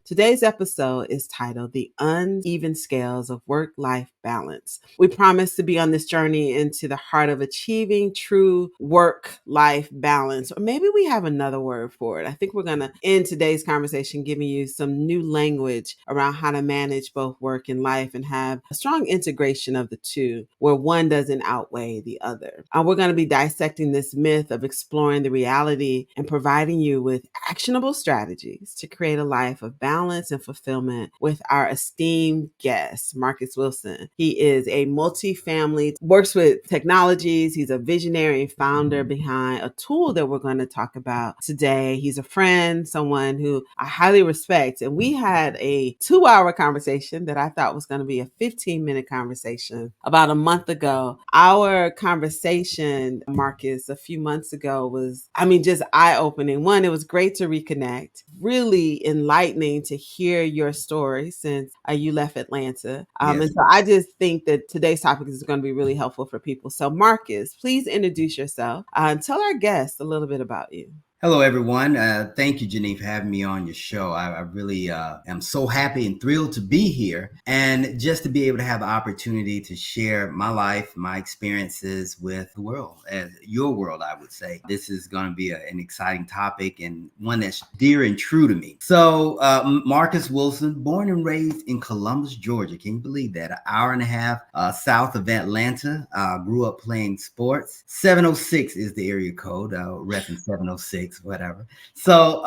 Today's episode is titled The Uneven Scales of Work-Life Balance. We promise to be on this journey into the heart of achieving true work-life balance, or maybe we have another word for it. I think we're going to end today's conversation giving you some new language around how to manage both work and life and have a strong integration of the two where one doesn't outweigh the other. We're going to be dissecting this myth of exploring the reality and providing you with actionable strategies to create a life of balance and fulfillment with our esteemed guest, Marcus Wilson. He is a multi-family, works with technologies. He's a visionary and founder behind a tool that we're going to talk about today. He's a friend, someone who I highly respect. And we had a 2-hour conversation that I thought was going to be a 15-minute conversation about a month ago. Our conversation, Marcus, a few months ago was, just eye-opening. One, it was great to reconnect, really enlightening to hear your story since you left Atlanta. Yes. And so I just think that today's topic is going to be really helpful for people. So Marcus, please introduce yourself and tell our guests a little bit about you. Hello, everyone. Thank you, Jeannine, for having me on your show. I really am so happy and thrilled to be here and just to be able to have the opportunity to share my life, my experiences with the world, your world, I would say. This is going to be an exciting topic and one that's dear and true to me. So Marcus Wilson, born and raised in Columbus, Georgia. Can you believe that? An hour and a half south of Atlanta. Grew up playing sports. 706 is the area code, repping 706. Whatever. So,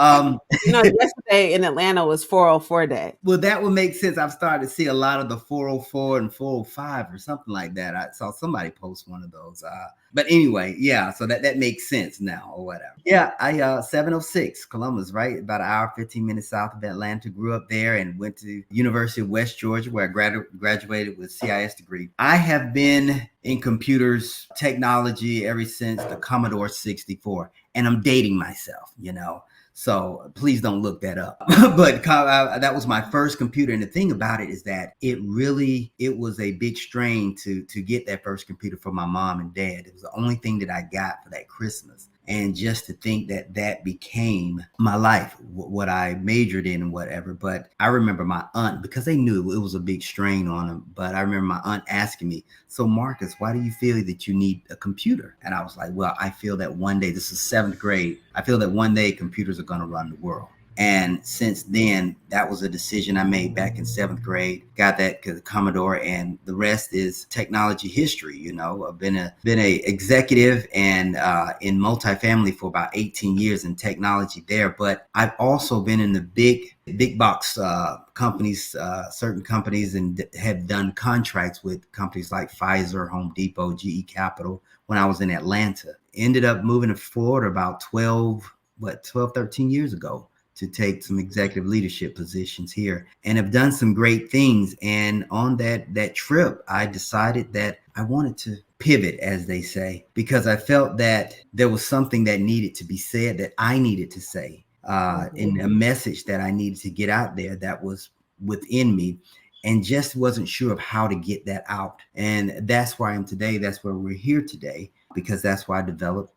yesterday in Atlanta was 404 day. Well, that would make sense. I've started to see a lot of the 404 and 405 or something like that. I saw somebody post one of those. But anyway, yeah. So that makes sense now or whatever. Yeah, I 706 Columbus, right? About an hour, 15 minutes south of Atlanta. Grew up there and went to University of West Georgia, where I graduated with a CIS degree. I have been in computers technology ever since the Commodore 64. And I'm dating myself, so please don't look that up. But that was my first computer. And the thing about it is that it was a big strain to get that first computer for my mom and dad. It was the only thing that I got for that Christmas. And just to think that became my life, what I majored in and whatever. But I remember my aunt, because they knew it was a big strain on them. But I remember my aunt asking me, so Marcus, why do you feel that you need a computer? And I was like, well, I feel that one day, this is 7th grade, I feel that one day computers are going to run the world. And since then, that was a decision I made back in 7th grade. Got that Commodore, and the rest is technology history. I've been a executive and in multifamily for about 18 years in technology there. But I've also been in the big box companies, certain companies, and have done contracts with companies like Pfizer, Home Depot, GE Capital when I was in Atlanta. Ended up moving to Florida about 13 years ago to take some executive leadership positions here, and have done some great things. And on that trip, I decided that I wanted to pivot, as they say, because I felt that there was something that needed to be said, that I needed to say, in a message that I needed to get out there that was within me, and just wasn't sure of how to get that out. And that's where I am today. That's where we're here today, because that's why I developed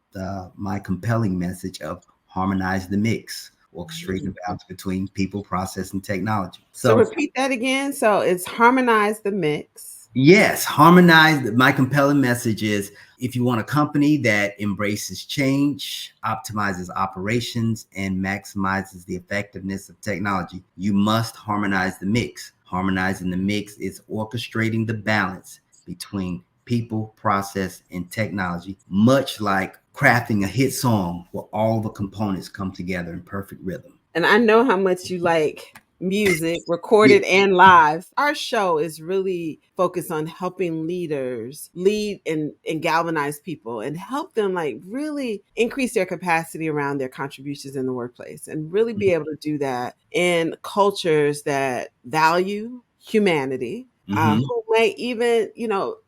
my compelling message of harmonize the mix, orchestrating the balance between people, process, and technology. So repeat that again. So it's harmonize the mix. Yes, harmonize. My compelling message is, if you want a company that embraces change, optimizes operations, and maximizes the effectiveness of technology, you must harmonize the mix. Harmonizing the mix is orchestrating the balance between people, process, and technology, much like crafting a hit song where all the components come together in perfect rhythm. And I know how much you like music, recorded and live. Our show is really focused on helping leaders lead and galvanize people and help them really increase their capacity around their contributions in the workplace, and really be able to do that in cultures that value humanity, who may even,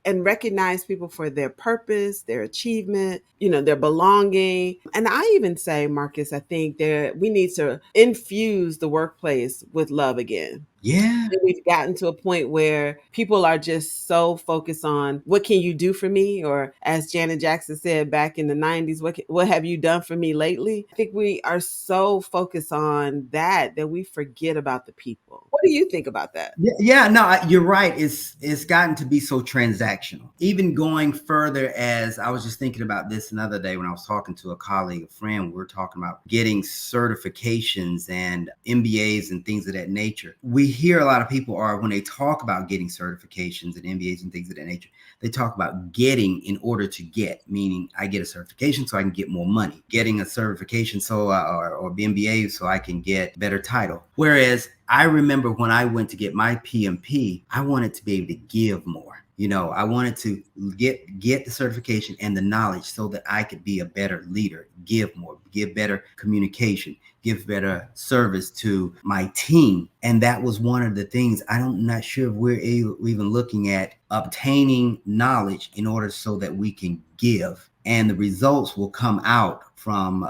and recognize people for their purpose, their achievement, their belonging. And I even say, Marcus, I think that we need to infuse the workplace with love again. Yeah. We've gotten to a point where people are just so focused on what can you do for me, or as Janet Jackson said back in the 90s, what have you done for me lately? I think we are so focused on that we forget about the people. What do you think about that? Yeah, yeah, no, you're right. It's gotten to be so transactional. Even going further, as I was just thinking about this another day when I was talking to a colleague, a friend, we were talking about getting certifications and MBAs and things of that nature. We hear a lot of people are, when they talk about getting certifications and MBAs and things of that nature, they talk about getting in order to get, meaning I get a certification so I can get more money, getting a certification so or MBA so I can get better title. Whereas I remember when I went to get my PMP, I wanted to be able to give more. I wanted to get the certification and the knowledge so that I could be a better leader, give more, give better communication, give better service to my team. And that was one of the things. I'm not sure if we're even looking at obtaining knowledge in order so that we can give, and the results will come out from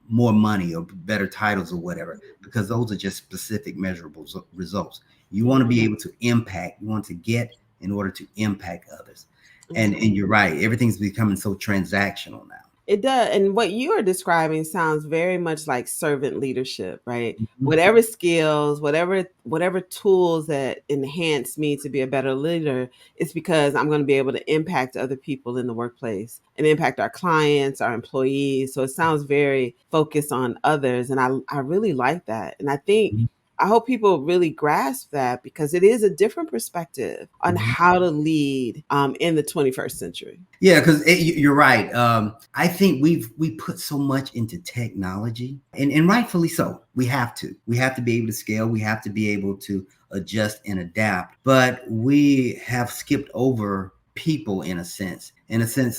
more money or better titles or whatever, because those are just specific measurable results. You want to be able to impact, you want to get in order to impact others. And you're right, everything's becoming so transactional now. It does. And what you are describing sounds very much like servant leadership, right? Mhm. Whatever skills, whatever tools that enhance me to be a better leader, it's because I'm going to be able to impact other people in the workplace and impact our clients, our employees. So it sounds very focused on others. And I really like that. And I hope people really grasp that, because it is a different perspective on Mhm. how to lead in the 21st century. Yeah, because you're right. I think we put so much into technology, and rightfully so. We have to be able to scale. We have to be able to adjust and adapt. But we have skipped over people in a sense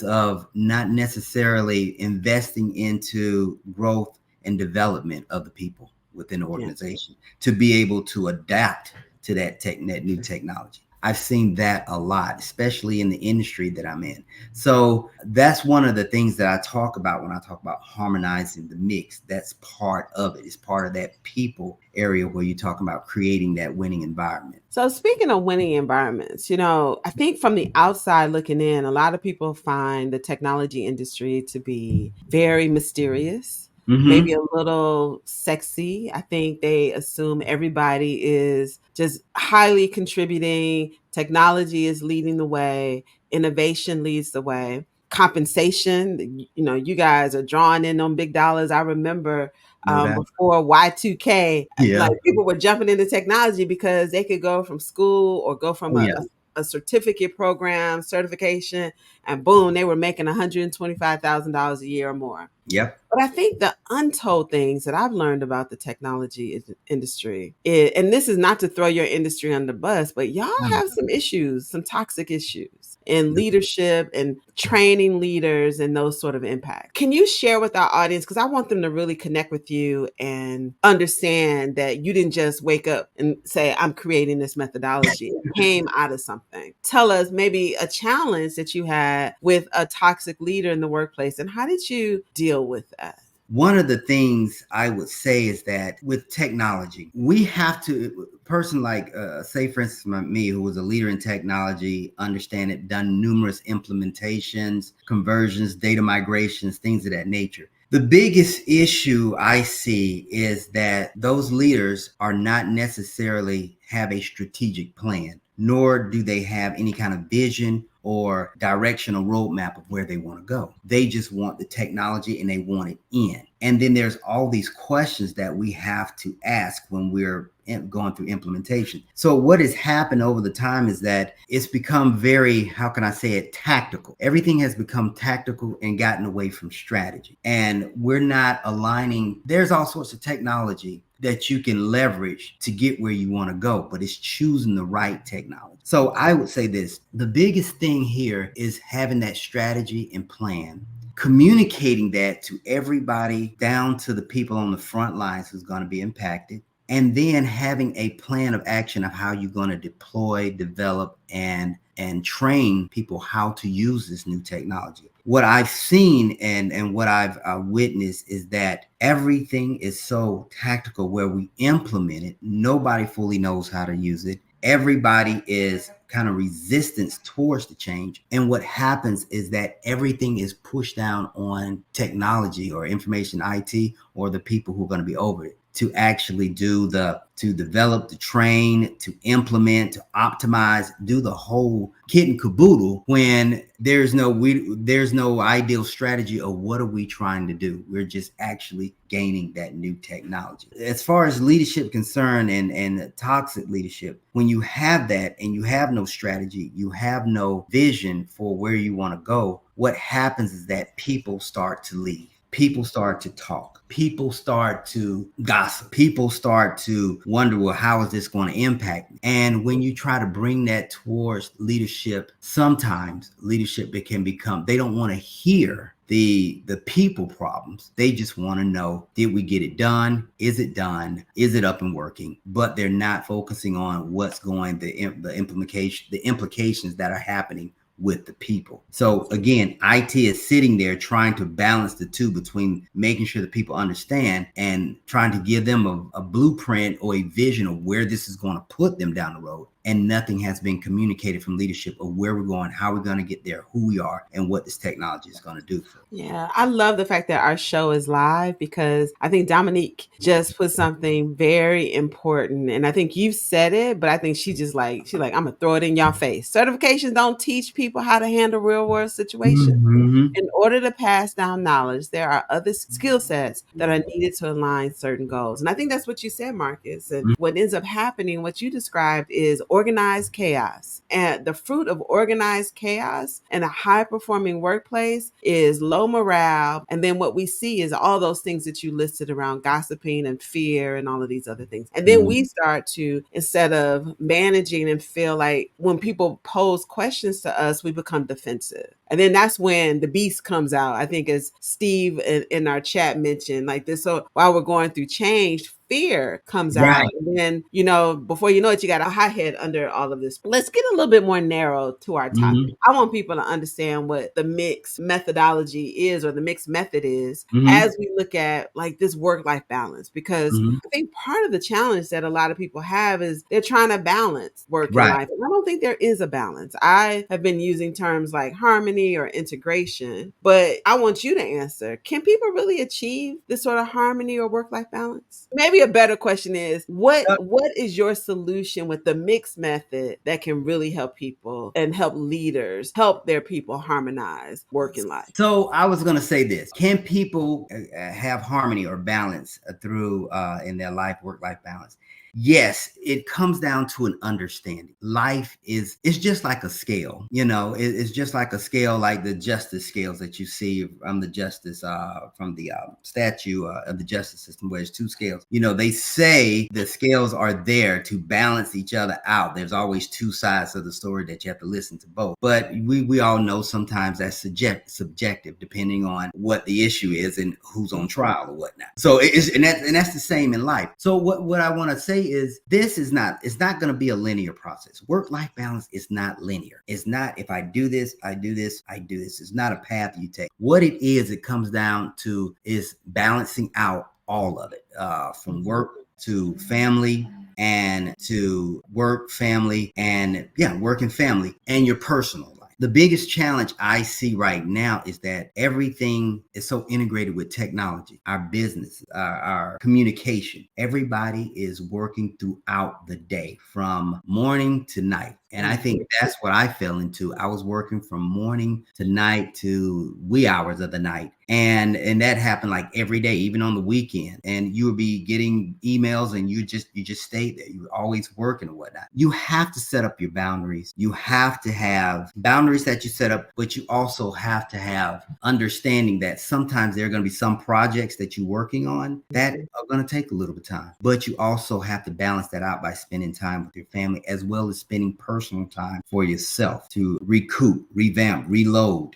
of not necessarily investing into growth and development of the people within the Yeah. organization to be able to adapt to that new technology. I've seen that a lot, especially in the industry that I'm in. So that's one of the things that I talk about when I talk about harmonizing the mix. That's part of it. It's part of that people area where you're talking about creating that winning environment. So speaking of winning environments, I think from the outside looking in, a lot of people find the technology industry to be very mysterious, maybe Mm-hmm. a little sexy. I think they assume everybody is just highly contributing. Technology is leading the way, innovation leads the way. Compensation, you guys are drawing in on big dollars. I remember No doubt. before Y2K, like Yeah. people were jumping into technology because they could go from school or go from Oh, yeah. a certificate program, certification, and boom, they were making $125,000 a year or more. Yep. But I think the untold things that I've learned about the technology industry, and this is not to throw your industry under the bus, but y'all have some issues, some toxic issues in leadership and training leaders and those sort of impacts. Can you share with our audience? Because I want them to really connect with you and understand that you didn't just wake up and say, I'm creating this methodology. It came out of something. Tell us maybe a challenge that you had with a toxic leader in the workplace, and how did you deal with that? One of the things I would say is that with technology, we have to, a person like, say, for instance, me, who was a leader in technology, understand it, done numerous implementations, conversions, data migrations, things of that nature. The biggest issue I see is that those leaders are not necessarily have a strategic plan, nor do they have any kind of vision or directional roadmap of where they want to go. They just want the technology and they want it in. And then there's all these questions that we have to ask when we're going through implementation. So what has happened over the time is that it's become very, how can I say it, tactical. Everything has become tactical and gotten away from strategy. And we're not aligning. There's all sorts of technology that you can leverage to get where you want to go, but it's choosing the right technology. So I would say this, the biggest thing here is having that strategy and plan, communicating that to everybody down to the people on the front lines who's going to be impacted, and then having a plan of action of how you're going to deploy, develop, and train people how to use this new technology. What I've seen and what I've witnessed is that everything is so tactical where we implement it. Nobody fully knows how to use it. Everybody is kind of resistance towards the change. And what happens is that everything is pushed down on technology or information IT or the people who are going to be over it to actually to develop, to train, to implement, to optimize, do the whole kit and caboodle when there's no ideal strategy of what are we trying to do. We're just actually gaining that new technology. As far as leadership concerned and toxic leadership, when you have that and you have no strategy, you have no vision for where you want to go, what happens is that people start to leave. People start to talk. People start to gossip. People start to wonder, well, how is this going to impact me? And when you try to bring that towards leadership, sometimes leadership can become, they don't want to hear the people problems. They just want to know, did we get it done? Is it done? Is it up and working? But they're not focusing on what's going, the implications that are happening with the people. So again, IT is sitting there trying to balance the two between making sure that people understand and trying to give them a blueprint or a vision of where this is going to put them down the road. And nothing has been communicated from leadership of where we're going, how we're going to get there, who we are, and what this technology is going to do for us. Yeah, I love the fact that our show is live because I think Dominique just put something very important. And I think you've said it, but I think she's like, I'm gonna throw it in your face. Certifications don't teach people how to handle real world situations. Mm-hmm. In order to pass down knowledge, there are other skill sets that are needed to align certain goals. And I think that's what you said, Marcus. And what ends up happening, what you described, is organized chaos. And the fruit of organized chaos in a high performing workplace is low morale. And then what we see is all those things that you listed around gossiping and fear and all of these other things. And then we start to, instead of managing and feel like when people pose questions to us, we become defensive. And then that's when the beast comes out. I think as Steve in our chat mentioned, like this, so while we're going through change, fear comes out. Right. And then, you know, before you know it, you got a hot head under all of this. Let's get a little bit more narrow to our topic. Mm-hmm. I want people to understand what the mixed methodology is or the mixed method is Mm-hmm. as we look at like this work-life balance. Because Mm-hmm. I think part of the challenge that a lot of people have is they're trying to balance work and Right. life. And I don't think there is a balance. I have been using terms like harmony or integration, but I want you to answer. Can people really achieve this sort of harmony or work-life balance? Maybe a better question is what is your solution with the mixed method that can really help people and help leaders help their people harmonize work and life? So I was going to say this: can people have harmony or balance through in their life, work-life balance? Yes, it comes down to an understanding. Life is, it's just like a scale, you know, it's just like a scale, like the justice scales that you see from the justice, from the statue of the justice system, where it's two scales. You know, they say the scales are there to balance each other out. There's always two sides of the story that you have to listen to both. But we all know sometimes that's subjective, depending on what the issue is and who's on trial or whatnot. So that's the same in life. So what I want to say is it's not going to be a linear process. Work-life balance is not linear. It's not, if I do this, I do this, I do this. It's not a path you take. What it is, it comes down to is balancing out all of it, from work to family and to work, family, and work and family and your personal life. The biggest challenge I see right now is that everything is so integrated with technology, our business, our communication. Everybody is working throughout the day from morning to night. And I think that's what I fell into. I was working from morning to night to wee hours of the night. And that happened like every day, even on the weekend. And you would be getting emails and you just stayed there. You were always working and whatnot. You have to set up your boundaries. You have to have boundaries that you set up, but you also have to have understanding that sometimes there are going to be some projects that you're working on that are going to take a little bit of time. But you also have to balance that out by spending time with your family as well as spending personal personal time for yourself to recoup, revamp, reload,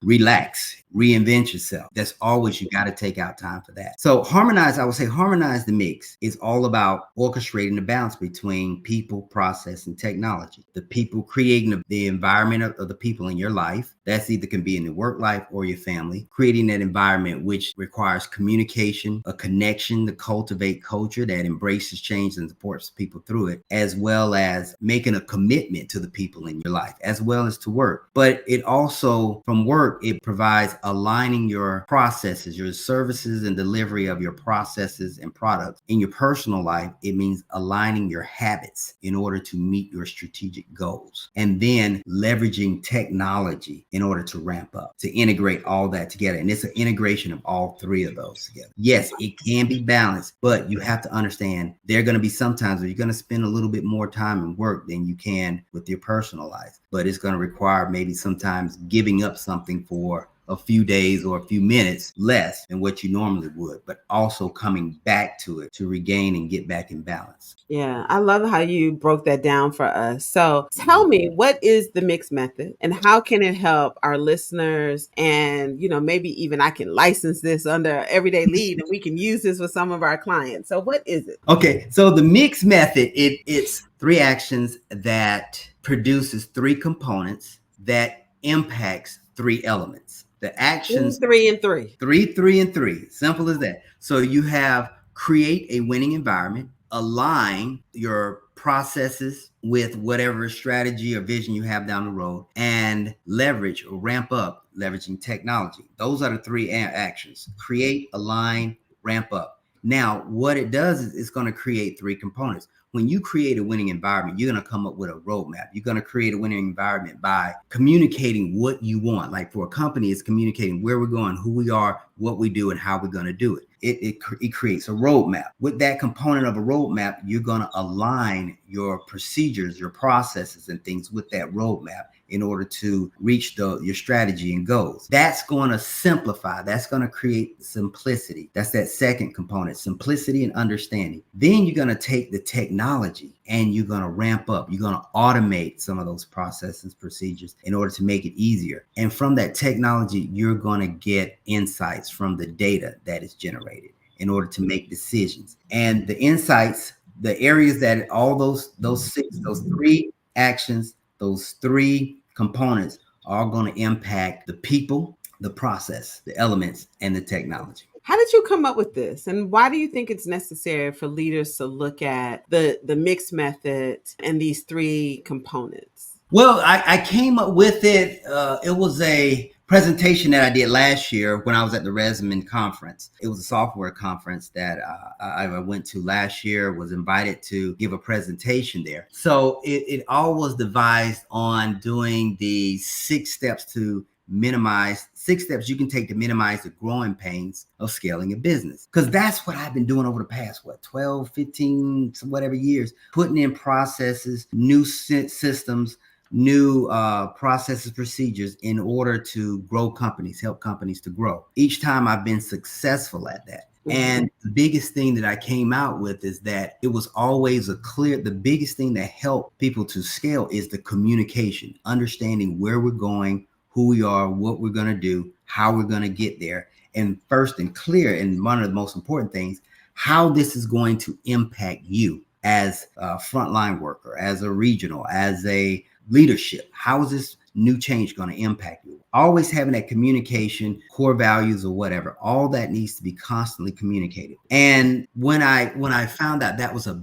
relax, reinvent yourself. That's always, you got to take out time for that. So harmonize, I would say harmonize the mix is all about orchestrating the balance between people, process, and technology. The people, creating the environment of the people in your life. That's either can be in the work life or your family. Creating that environment which requires communication, a connection to cultivate culture that embraces change and supports people through it, as well as making a commitment to the people in your life, as well as to work. But it also, from work, it provides aligning your processes, your services and delivery of your processes and products. In your personal life, it means aligning your habits in order to meet your strategic goals, and then leveraging technology in order to ramp up, to integrate all that together. And it's an integration of all three of those together. Yes, it can be balanced, but you have to understand there are going to be some times where you're going to spend a little bit more time in work than you can with your personal life. But it's going to require maybe sometimes giving up something for a few days or a few minutes less than what you normally would, but also coming back to it to regain and get back in balance. Yeah, I love how you broke that down for us. So tell me, what is the mix method and how can it help our listeners? And, maybe even I can license this under Everyday Lead and we can use this with some of our clients. So what is it? Okay, so the mix method, it's 3 actions that produces 3 components that impacts 3 elements. The actions, 3 and 3. 3, 3, and 3. Simple as that. So you have create a winning environment, align your processes with whatever strategy or vision you have down the road, and leverage or ramp up, leveraging technology. Those are the 3 actions: create, align, ramp up. Now, what it does is it's going to create 3 components. When you create a winning environment, you're going to come up with a roadmap. You're going to create a winning environment by communicating what you want. Like for a company, it's communicating where we're going, who we are, what we do, and how we're going to do it. It creates a roadmap. With that component of a roadmap, you're going to align your procedures, your processes, and things with that roadmap in order to reach your strategy and goals. That's going to simplify. That's going to create simplicity. That's that second component, simplicity and understanding. Then you're going to take the technology and you're going to ramp up. You're going to automate some of those processes, procedures in order to make it easier. And from that technology, you're going to get insights from the data that is generated in order to make decisions. And the insights, the areas that all those 3 actions, those 3 components are going to impact the people, the process, the elements, and the technology. How did you come up with this? And why do you think it's necessary for leaders to look at the mixed method and these 3 components? Well, I came up with it. It was a presentation that I did last year when I was at the Resman conference. It was a software conference that I went to last year, was invited to give a presentation there. So it all was devised on doing the 6 steps to minimize 6 steps you can take to minimize the growing pains of scaling a business. Because that's what I've been doing over the past, 12, 15, whatever years, putting in processes, new systems, new processes, procedures in order to grow companies, help companies to grow. Each time I've been successful at that. And the biggest thing that I came out with is that it was always the biggest thing that helped people to scale is the communication, understanding where we're going, who we are, what we're going to do, how we're going to get there. And first and clear, and one of the most important things, how this is going to impact you as a frontline worker, as a regional, as a leadership. How is this new change going to impact you? Always having that communication, core values or whatever, all that needs to be constantly communicated. And when I found out that was the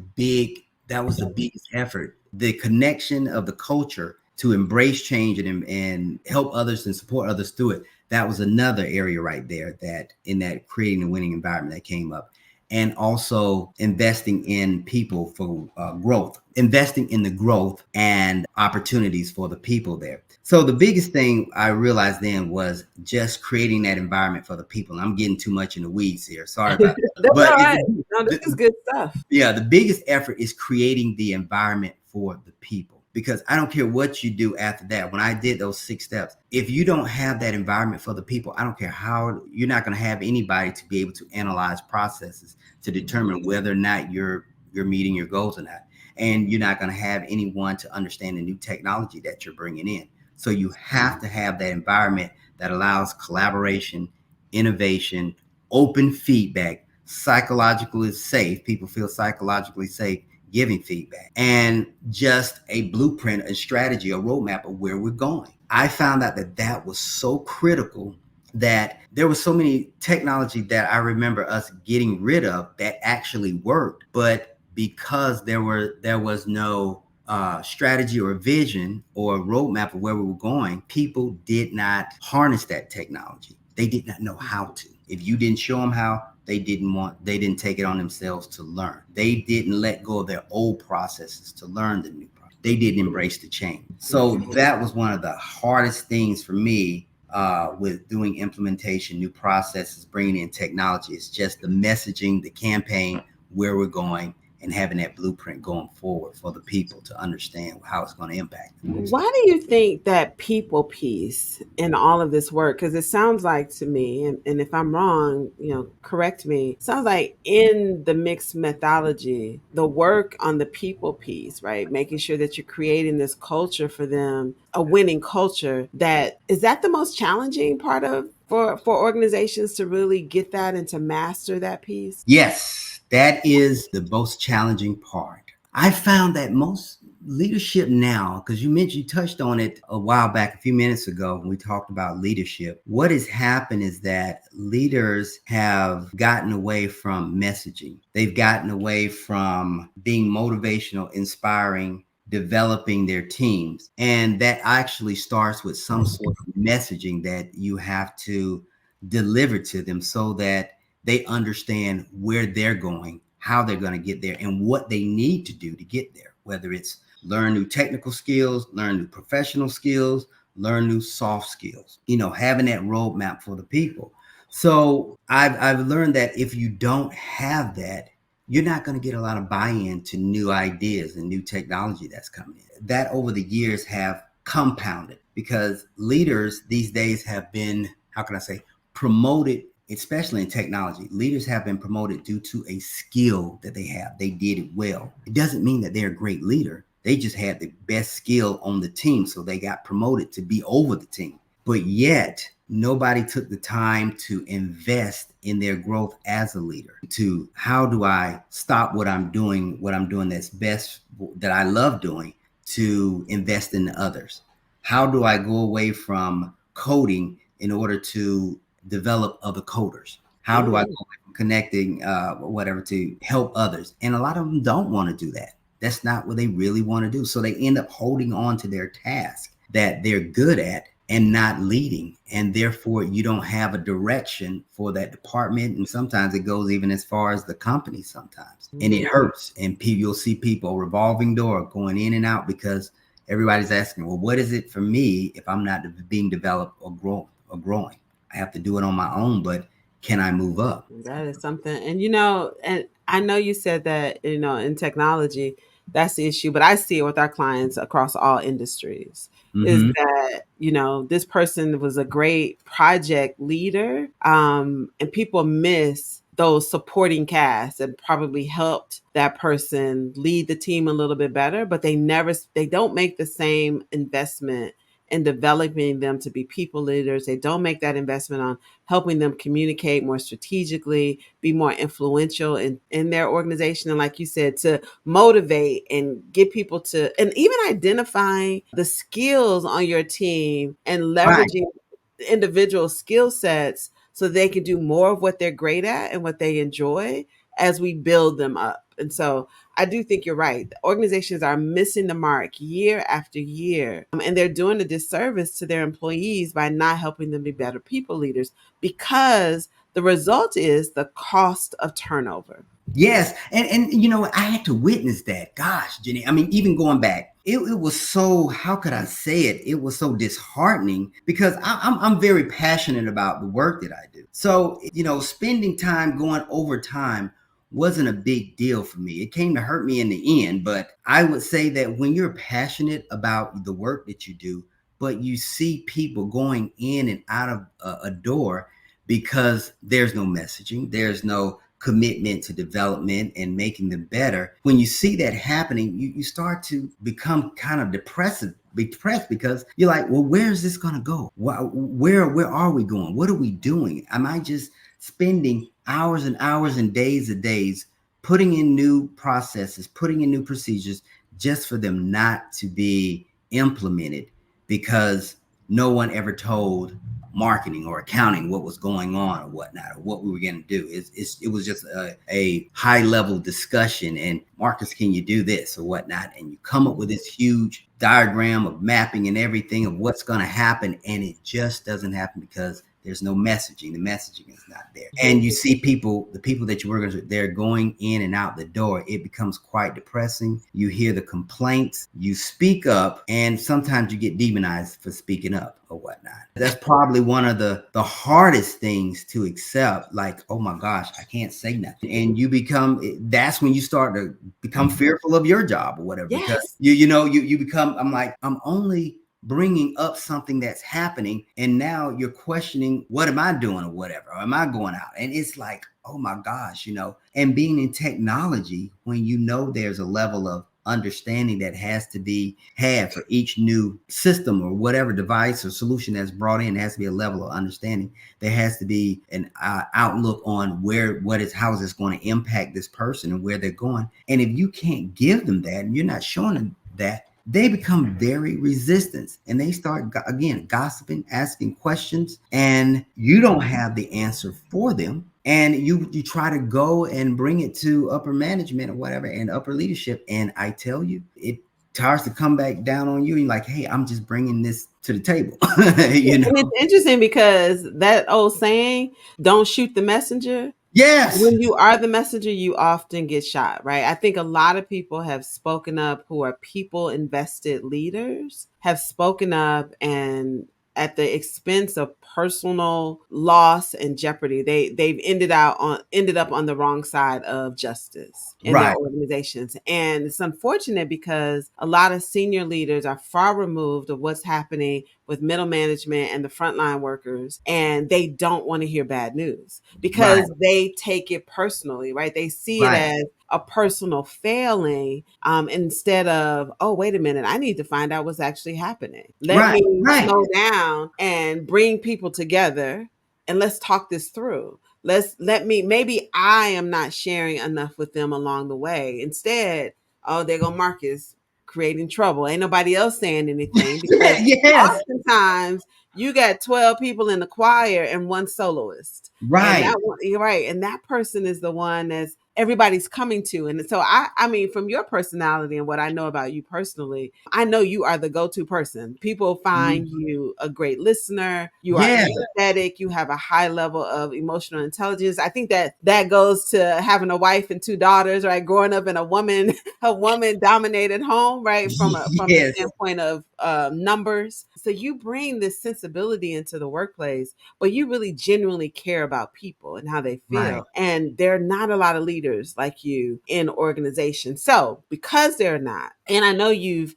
biggest effort, the connection of the culture to embrace change and help others and support others through it. That was another area right there that in that creating a winning environment that came up. And also investing in people for growth, investing in the growth and opportunities for the people there. So the biggest thing I realized then was just creating that environment for the people. And I'm getting too much in the weeds here. Sorry about that. That's But all right. No, this is good stuff. Yeah, the biggest effort is creating the environment for the people. Because I don't care what you do after that. When I did those 6 steps, if you don't have that environment for the people, I don't care how, you're not going to have anybody to be able to analyze processes to determine whether or not you're meeting your goals or not. and you're not going to have anyone to understand the new technology that you're bringing in. So you have to have that environment that allows collaboration, innovation, open feedback, psychologically safe. People feel psychologically safe giving feedback, and just a blueprint, a strategy, a roadmap of where we're going. I found out that that was so critical, that there was so many technology that I remember us getting rid of that actually worked, but because there was no strategy or vision or roadmap of where we were going, people did not harness that technology. They did not know how to. If you didn't show them how, they didn't take it on themselves to learn. They didn't let go of their old processes to learn the new process. They didn't embrace the change. So that was one of the hardest things for me with doing implementation, new processes, bringing in technology. It's just the messaging, the campaign, where we're going, and having that blueprint going forward for the people to understand how it's going to impact them. Why do you think that people piece in all of this work? Because it sounds like to me, and if I'm wrong, correct me. It sounds like in the mixed methodology, the work on the people piece, right? Making sure that you're creating this culture for them, a winning culture. That is that the most challenging part of for organizations to really get that and to master that piece? Yes, that is the most challenging part. I found that most leadership now, because you touched on it a while back, a few minutes ago, when we talked about leadership. What has happened is that leaders have gotten away from messaging. They've gotten away from being motivational, inspiring, developing their teams. And that actually starts with some sort of messaging that you have to deliver to them so that they understand where they're going, how they're going to get there, and what they need to do to get there, whether it's learn new technical skills, learn new professional skills, learn new soft skills, having that roadmap for the people. So I've learned that if you don't have that, you're not going to get a lot of buy-in to new ideas and new technology that's coming in. That over the years have compounded because leaders these days have been, how can I say, promoted, especially in technology. Leaders have been promoted due to a skill that they have. They did it well. It doesn't mean that they're a great leader. They just had the best skill on the team, so they got promoted to be over the team. But yet, nobody took the time to invest in their growth as a leader. To how do I stop what I'm doing that's best, that I love doing, to invest in others? How do I go away from coding in order to develop other coders? How do I go from connecting whatever to help others? And a lot of them don't want to do that. That's not what they really want to do. So they end up holding on to their task that they're good at and not leading. And therefore, you don't have a direction for that department. And sometimes it goes even as far as the company sometimes. And it hurts. And you'll see people revolving door going in and out because everybody's asking, well, what is it for me if I'm not being developed or growing? I have to do it on my own, but can I move up? That is something. And I know you said that, in technology, that's the issue, but I see it with our clients across all industries. Is Mm-hmm. that, this person was a great project leader, and people miss those supporting casts and probably helped that person lead the team a little bit better, but they don't make the same investment in developing them to be people leaders. They don't make that investment on helping them communicate more strategically, be more influential in their organization. And like you said, to motivate and get people to, and even identifying the skills on your team and Right. leveraging individual skill sets so they can do more of what they're great at and what they enjoy as we build them up. And so I do think you're right. Organizations are missing the mark year after year, and they're doing a disservice to their employees by not helping them be better people leaders because the result is the cost of turnover. Yes, and I had to witness that. Gosh, Jenny, I mean, even going back, it was so, how could I say it? It was so disheartening because I'm very passionate about the work that I do. So spending time going overtime wasn't a big deal for me. It came to hurt me in the end, but I would say that when you're passionate about the work that you do, but you see people going in and out of a door because there's no messaging, there's no commitment to development and making them better. When you see that happening, you start to become kind of depressed because you're like, well, where is this going to go? Where are we going? What are we doing? Am I just spending hours and hours and days putting in new processes, putting in new procedures just for them not to be implemented because no one ever told marketing or accounting what was going on or whatnot or what we were going to do. It was just a high level discussion, and Marcus, can you do this or whatnot? And you come up with this huge diagram of mapping and everything of what's going to happen, and it just doesn't happen because there's no messaging. The messaging is not there. And you see the people that you work with, they're going in and out the door. It becomes quite depressing. You hear the complaints, you speak up, and sometimes you get demonized for speaking up or whatnot. That's probably one of the hardest things to accept. Like, oh my gosh, I can't say nothing. And that's when you start to become fearful of your job or whatever. Yes. Because you become, I'm only bringing up something that's happening, and now you're questioning, what am I doing or whatever, or am I going out? And it's like, oh my gosh, and being in technology, when there's a level of understanding that has to be had for each new system or whatever device or solution that's brought in, there has to be a level of understanding. There has to be an outlook on how is this going to impact this person and where they're going. And if you can't give them that, and you're not showing them that, they become very resistant, and they start, again, gossiping, asking questions, and you don't have the answer for them. And you try to go and bring it to upper management or whatever and upper leadership. And I tell you, it starts to come back down on you. And you're like, hey, I'm just bringing this to the table. And it's interesting because that old saying, don't shoot the messenger. Yes. When you are the messenger, you often get shot, right? I think a lot of people have spoken up who are people invested leaders, have spoken up, and at the expense of personal loss and jeopardy, they've ended up on the wrong side of justice in their organizations. And it's unfortunate because a lot of senior leaders are far removed of what's happening with middle management and the frontline workers, and they don't want to hear bad news because they take it personally, right? They see it as a personal failing, instead of, oh, wait a minute, I need to find out what's actually happening. Let me slow down and bring people together, and let's talk this through. Maybe I am not sharing enough with them along the way. Instead, oh, there go Marcus creating trouble. Ain't nobody else saying anything because oftentimes you got 12 people in the choir and one soloist. And you're right. And that person is the one that's everybody's coming to. And so I mean, from your personality and what I know about you personally, I know you are the go-to person. People find you a great listener. You are empathetic. You have a high level of emotional intelligence. I think that goes to having a wife and 2 daughters, right? Growing up in a woman dominated home, right? From the standpoint of numbers. So you bring this sensibility into the workplace, but you really genuinely care about people and how they feel. And there are not a lot of leaders like you in organizations. So because they're not, and I know you've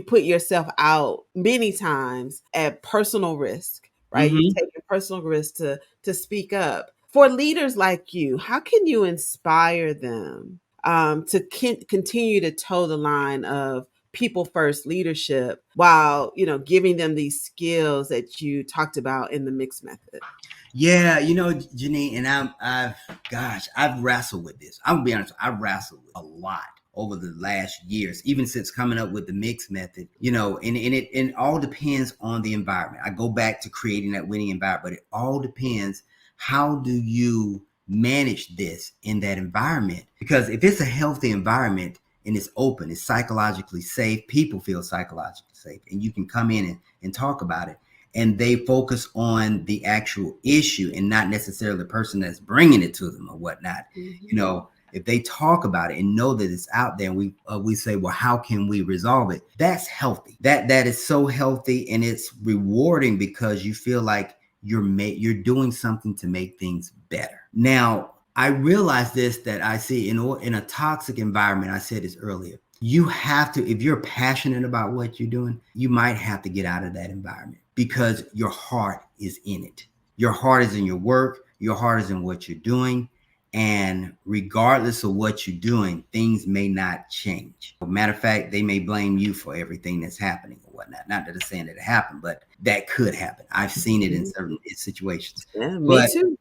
put yourself out many times at personal risk, right? You've taken personal risk to speak up. For leaders like you, how can you inspire them to continue to toe the line of people first leadership while giving them these skills that you talked about in the mixed method? Yeah, Jeannine, and I've wrestled with this. I'm gonna be honest, I've wrestled with a lot over the last years, even since coming up with the mixed method, and it all depends on the environment. I go back to creating that winning environment, but it all depends, how do you manage this in that environment? Because if it's a healthy environment and it's open, it's psychologically safe, people feel psychologically safe, and you can come in and talk about it, and they focus on the actual issue and not necessarily the person that's bringing it to them or whatnot. If they talk about it and know that it's out there, and we say, well, how can we resolve it? That's healthy. That is so healthy, and it's rewarding because you feel like you're doing something to make things better. Now, I realize this, that I see in a toxic environment. I said this earlier. You have to, if you're passionate about what you're doing, you might have to get out of that environment because your heart is in it. Your heart is in your work. Your heart is in what you're doing. And regardless of what you're doing, things may not change. Matter of fact, they may blame you for everything that's happening or whatnot. Not that it's saying that it happened, but that could happen. I've seen it in certain situations. Yeah, me But too.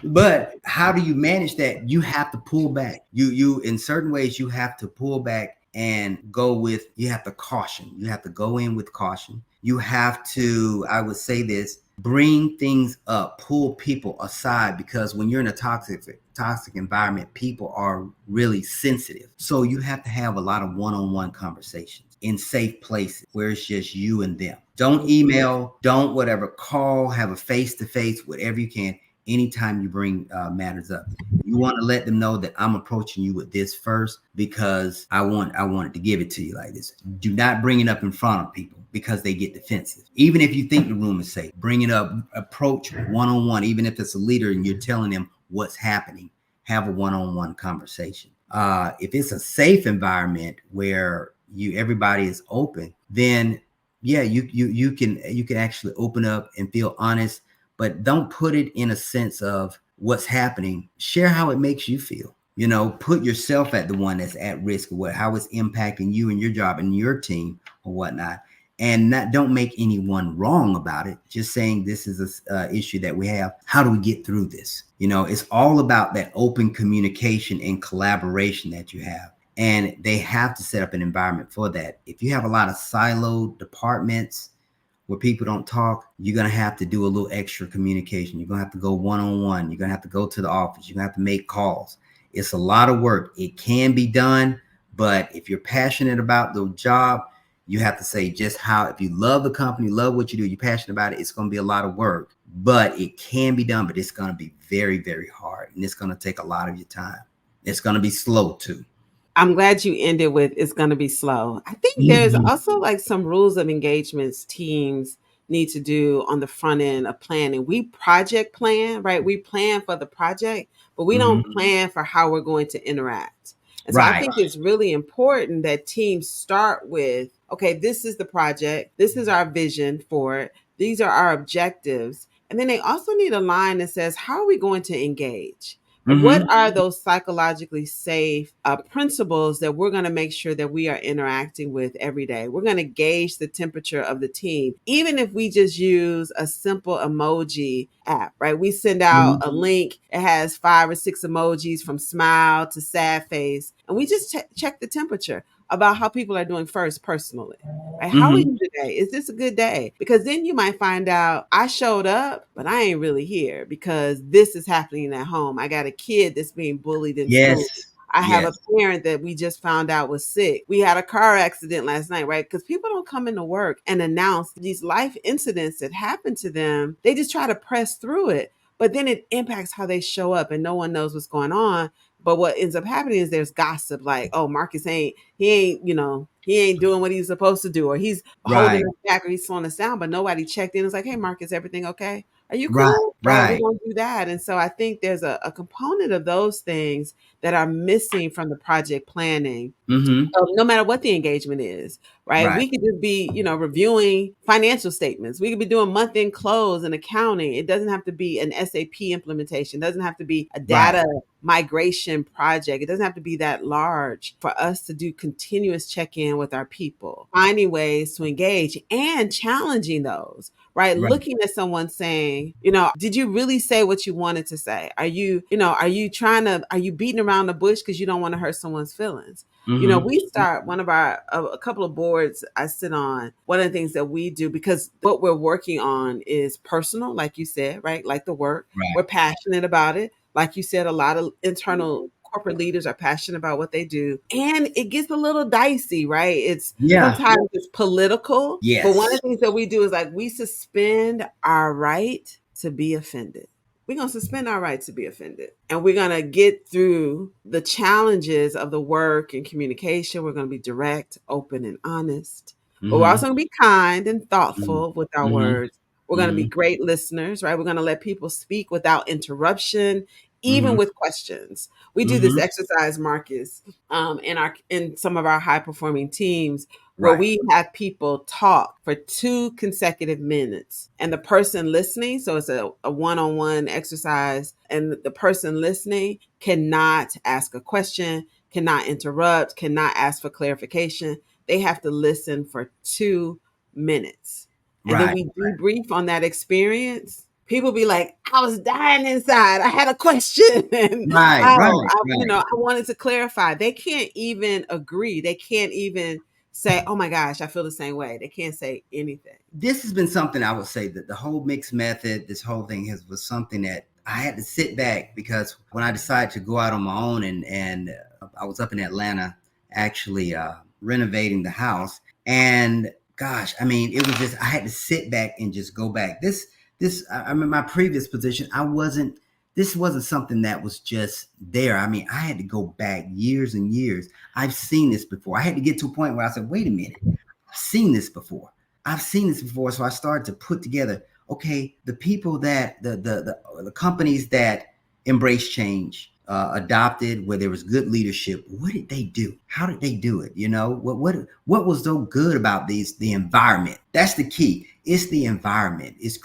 but how do you manage that? You have to pull back. You in certain ways you have to pull back and go with, you have to caution. You have to go in with caution. You have to, I would say this, bring things up, pull people aside, because when you're in a toxic environment, people are really sensitive. So you have to have a lot of one-on-one conversations in safe places where it's just you and them. Don't email, don't whatever, call, have a face-to-face, whatever you can, anytime you bring matters up. You want to let them know that I'm approaching you with this first because I wanted to give it to you like this. Do not bring it up in front of people because they get defensive. Even if you think the room is safe, bring it up, approach one-on-one, even if it's a leader and you're telling them what's happening, have a one-on-one conversation. If it's a safe environment where everybody is open, then yeah, you can actually open up and feel honest, but don't put it in a sense of what's happening. Share how it makes you feel. Put yourself at the one that's at risk of how it's impacting you and your job and your team or whatnot. And don't make anyone wrong about it. Just saying this is a issue that we have. How do we get through this? It's all about that open communication and collaboration that you have. And they have to set up an environment for that. If you have a lot of siloed departments where people don't talk, you're going to have to do a little extra communication. You're going to have to go one-on-one. You're going to have to go to the office. You're going to have to make calls. It's a lot of work. It can be done, but if you're passionate about the job, you have to say just how, if you love the company, love what you do, you're passionate about it, it's going to be a lot of work, but it can be done, but it's going to be very, very hard. And it's going to take a lot of your time. It's going to be slow too. I'm glad you ended with it's going to be slow. I think there's also like some rules of engagements teams need to do on the front end of planning. We project plan, right? We plan for the project, but we don't plan for how we're going to interact. And so I Right. think it's really important that teams start with, okay, this is the project. This is our vision for it. These are our objectives. And then they also need a line that says, how are we going to engage? What are those psychologically safe principles that we're going to make sure that we are interacting with every day? We're going to gauge the temperature of the team, even if we just use a simple emoji app, right? We send out a link, it has 5 or 6 emojis from smile to sad face, and we just check the temperature about how people are doing first personally. Right? How are you today? Is this a good day? Because then you might find out I showed up, but I ain't really here because this is happening at home. I got a kid that's being bullied in school. Yes. I have a Yes. parent that we just found out was sick. We had a car accident last night, right? Because people don't come into work and announce these life incidents that happen to them. They just try to press through it, but then it impacts how they show up and no one knows what's going on. But what ends up happening is there's gossip like, oh, Marcus he ain't doing what he's supposed to do, or he's holding Right. us back, or he's slowing us down. But nobody checked in. It's like, hey, Marcus, everything okay? Are you Right. cool? Right. We're Right. going to do that. And so I think there's a component of those things that are missing from the project planning, no matter what the engagement is, right? Right. We could just be, reviewing financial statements. We could be doing month end close and accounting. It doesn't have to be an SAP implementation. It doesn't have to be a Right. data migration project. It doesn't have to be that large for us to do continuous check in with our people, finding ways to engage and challenging those. Right. Right. Looking at someone saying, did you really say what you wanted to say? Are you beating around the bush because you don't want to hurt someone's feelings? We start one of our, a couple of boards I sit on. One of the things that we do, because what we're working on is personal, like you said, right? Like the work, Right. we're passionate about it. Like you said, a lot of internal corporate leaders are passionate about what they do. And it gets a little dicey, right? It's Yeah. sometimes it's political. But one Yes. of the things that we do is like we suspend our right to be offended. We're going to suspend our right to be offended. And we're going to get through the challenges of the work and communication. We're going to be direct, open, and honest. But we're also going to be kind and thoughtful with our words. We're going to be great listeners, right? We're going to let people speak without interruption, even with questions. We do this Hmm. exercise, Marcus, in some of our high performing teams, where Right. we have people talk for 2 consecutive minutes, and the person listening, so it's a one-on-one exercise, and the person listening cannot ask a question, cannot interrupt, cannot ask for clarification. They have to listen for 2 minutes. And then Right. we debrief on that experience. People be like, I was dying inside. I had a question. And Right. Right. Right. I wanted to clarify. They can't even agree. They can't even say, oh my gosh, I feel the same way. They can't say anything. This has been something I would say that the whole mixed method, this whole thing was something that I had to sit back because when I decided to go out on my own and I was up in Atlanta actually renovating the house, and gosh, I mean, it was just I had to sit back and just go back. I'm in my previous position. This wasn't something that was just there. I mean, I had to go back years and years. I've seen this before. I had to get to a point where I said, wait a minute, I've seen this before. I've seen this before. So I started to put together, okay, the people that the companies that embrace change, adopted, where there was good leadership, what did they do? How did they do it? You know, what was so good about the environment? That's the key. It's the environment. It's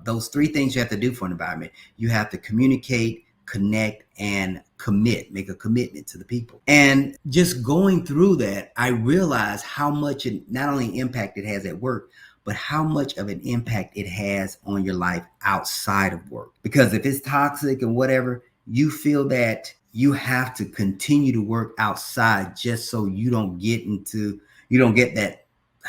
those three things you have to do for an environment. You have to communicate, connect, and make a commitment to the people. And just going through that, I realized how much it not only impact it has at work, but how much of an impact it has on your life outside of work. Because if it's toxic and whatever, you feel that you have to continue to work outside just so you don't get that,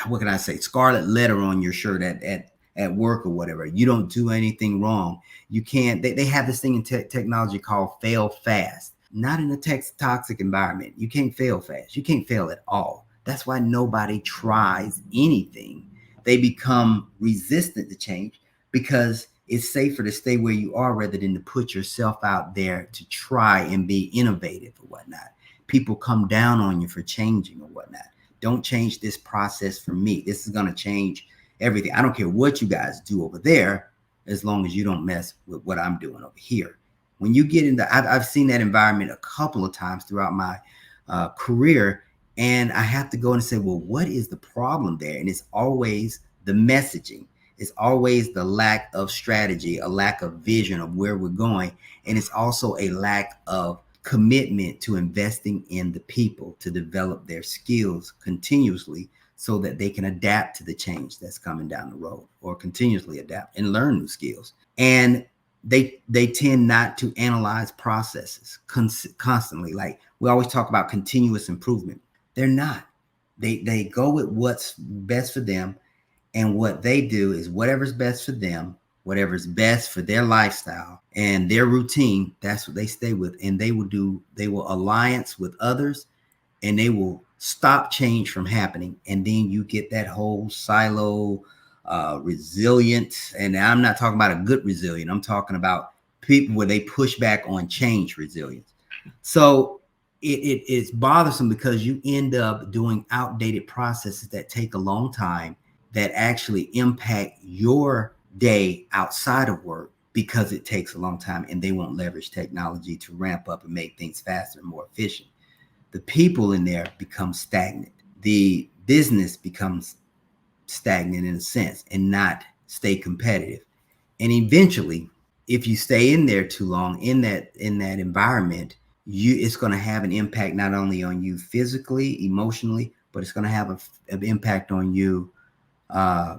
what can I say, scarlet letter on your shirt at work or whatever. You don't do anything wrong. You can't, they have this thing in technology called fail fast. Not in a toxic environment. You can't fail fast. You can't fail at all. That's why nobody tries anything. They become resistant to change because it's safer to stay where you are rather than to put yourself out there to try and be innovative or whatnot. People come down on you for changing or whatnot. Don't change this process for me. This is going to change everything. I don't care what you guys do over there, as long as you don't mess with what I'm doing over here. When you get into, I've seen that environment a couple of times throughout my career, and I have to go and say, well, what is the problem there? And it's always the messaging. It's always the lack of strategy, a lack of vision of where we're going. And it's also a lack of commitment to investing in the people to develop their skills continuously so that they can adapt to the change that's coming down the road, or continuously adapt and learn new skills. And they tend not to analyze processes constantly. Like we always talk about continuous improvement. They're not. They go with what's best for them, and what they do is whatever's best for them, whatever's best for their lifestyle and their routine, that's what they stay with. And they will alliance with others, and they will stop change from happening. And then you get that whole silo resilient. And I'm not talking about a good resilient. I'm talking about people where they push back on change resilience. So it's bothersome because you end up doing outdated processes that take a long time, that actually impact your day outside of work because it takes a long time, and they won't leverage technology to ramp up and make things faster and more efficient. The people in there become stagnant. The business becomes stagnant in a sense and not stay competitive. And eventually, if you stay in there too long in that environment, it's going to have an impact not only on you physically, emotionally, but it's going to have an impact on you,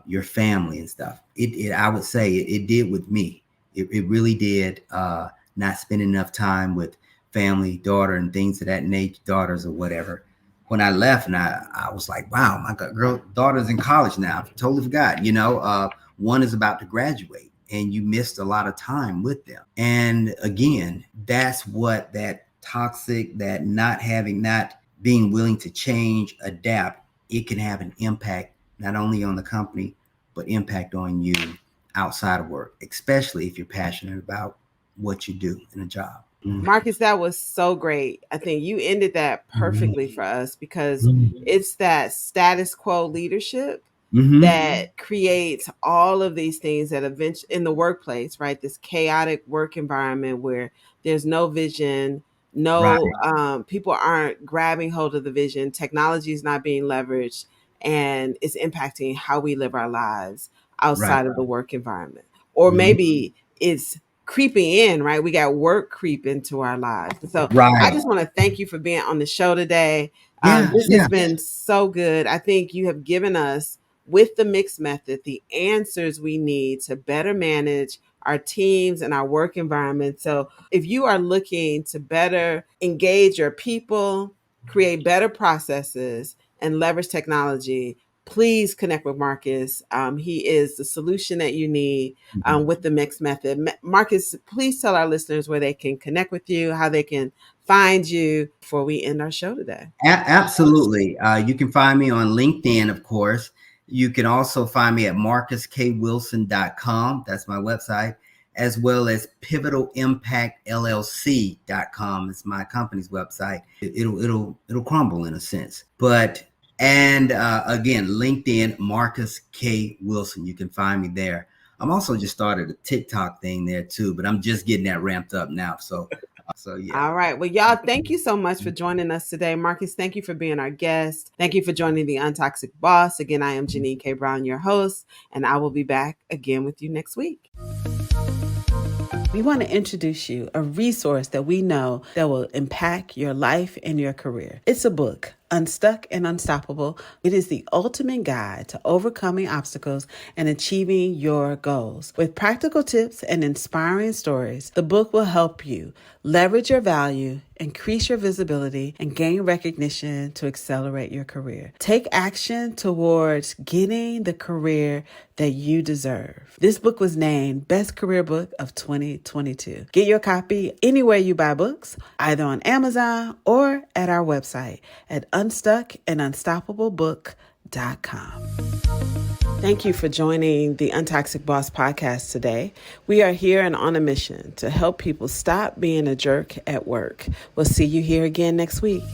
your family and stuff. I would say it did with me. It really did. Not spending enough time with family, daughter, and things of that nature, daughters or whatever. When I left, and I was like, wow, my daughter's in college now. I totally forgot. One is about to graduate, and you missed a lot of time with them. And again, that's what that toxic, that not being willing to change, adapt, it can have an impact not only on the company, but impact on you outside of work, especially if you're passionate about what you do in a job. Marcus, that was so great. I think you ended that perfectly for us, because it's that status quo leadership Mm-hmm. that creates all of these things that eventually in the workplace, right? This chaotic work environment where there's no vision, Right. people aren't grabbing hold of the vision, technology is not being leveraged, and it's impacting how we live our lives Right. outside of the work environment. Or Mhm. maybe it's creeping in, right? We got work creep into our lives. So I Right. just want to thank you for being on the show today. Yeah. This Yeah. has been so good. I think you have given us, with the mixed method, the answers we need to better manage our teams and our work environment. So if you are looking to better engage your people, create better processes, and leverage technology, please connect with Marcus. He is the solution that you need Mhm. with the mixed method. Marcus, please tell our listeners where they can connect with you, how they can find you before we end our show today. Absolutely. You can find me on LinkedIn, of course. You can also find me at marcuskwilson.com. That's my website, as well as pivotalimpactllc.com. It's my company's website. It'll crumble in a sense. But and again, LinkedIn, Marcus K. Wilson. You can find me there. I'm also just started a TikTok thing there too, but I'm just getting that ramped up now. So yeah. All right. Well, y'all, thank you so much for joining us today. Marcus, thank you for being our guest. Thank you for joining the Untoxic Boss. Again, I am Jeannine K. Brown, your host, and I will be back again with you next week. We want to introduce you a resource that we know that will impact your life and your career. It's a book, Unstuck and Unstoppable. It is the ultimate guide to overcoming obstacles and achieving your goals. With practical tips and inspiring stories, the book will help you leverage your value, increase your visibility, and gain recognition to accelerate your career. Take action towards getting the career that you deserve. This book was named Best Career Book of 2022. Get your copy anywhere you buy books, either on Amazon or at our website at unstuckandunstoppablebook.com. Thank you for joining the Untoxic Boss podcast today. We are here and on a mission to help people stop being a jerk at work. We'll see you here again next week.